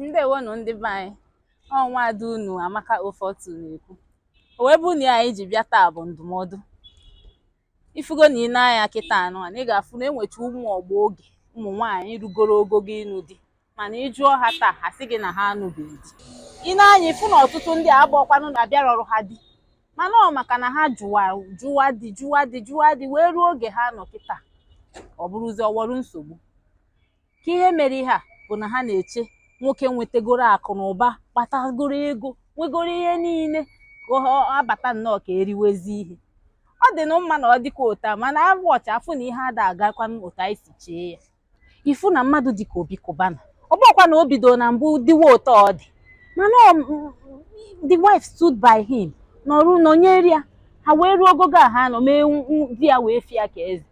Ndewonu ndị be anyị, ọnwa ada unu Amaka ofe otu na-ekwu. O wee bụ na anyị ji bịa taa bụ ndụmọdụ. Ifugo na ị na-anya kịta anụ a, na ị ga-afụ na enwecha ụmụ ọgbọ oge ụmụ nwaanyị rugoro ogogo ịnụ di, mana ị jụọ ha taa ha sị gị na ha anụbeghị di. Ị na-anya ịfụ na ọtụtụ ndị agbọkwanụ na-abịara ọrụ ha di, mana ọ maka na ha jụwa di wee ruo oge ha nọ kịta ọ bụrụzi ọwọrụ nsogbu. Ka ihe mere ihe a bụ na ha na-eche nwoke nwetagoro akụ na ụba, kpatagoro ego, nwegoro ihe niile ka ọ abata nnọọ ka eriwezi ihe. Ọ dị na mma na ọ dịka ụta, mana abụọcha afụ na ihe ada agakwa ụta anyị si chee ya. Ifu na mmadụ dịka Obi Kubana, ọ bụkwa na o bidoro na mbụ dịwa ụtọ ọ dị, mana the wife stood by him, nọnyere ya, ha wee ruo ogogo a ha nọ mee di ya wee fịa ka eze.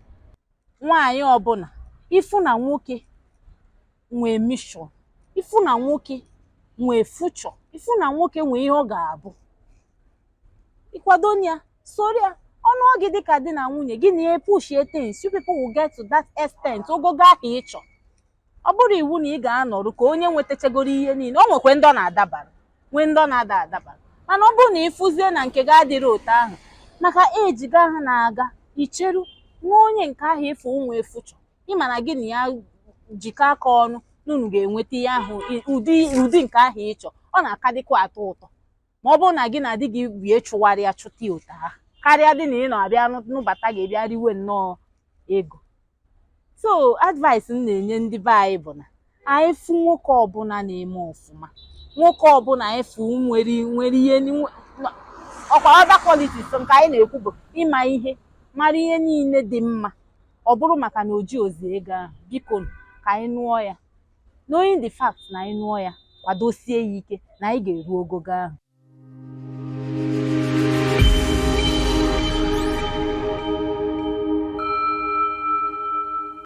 Nwaanyị ọbụla ifu na nwoke nwee mission, ifu na nwoke nwee future, ifu na nwoke nwee ihe ọ ga-abụ, ịkwado ya, soro ya. Ọnụ oge dịka di na nwunye gị na ya push things, you people will get to that extent ogogo ahụ ịchọ. Ọ bụrụ iwu na ị ga-anọrụ ka onye nwetachagoro ihe niile. O nwekwe ndị ọ na-adabara, nwee ndị ọ na-ada adabara, mana ọ bụrụ na ịfụzie na nke ga-adịrị otu ahụ, maka ejiga ha na-aga icheru nwa onye nke ahụ ịfụ nwee future, ịma na gị na ya jikọ aka ọnụ unu ga-enweta ihe ahụ, ụdị nke ahụ ịchọ. Ọ na-akadịkwa atọ ụtọ ma ọ bụrụ na gị na di gị wee chụwarịa chụta ụta ha karịa dị na ị na-abịa nụbata ga-ebịa riwe nnọọ ego. So advice m na-enye ndị be anyị bụ na anyị fụ nwoke ọbụla na-eme ọfụma, nwoke ọbụla anyị fụ nwere ihe ọkwa other qualities nke anyị na-ekwu bụ ịma ihe, mara ihe niile dị mma. Ọ bụrụ maka na o ji ozi ego ahụ, biko ka anyị nụọ ya, knowing the fact na anyị nụọ ya, kwadosie ya ike na anyị ga-eru ogogo ahụ.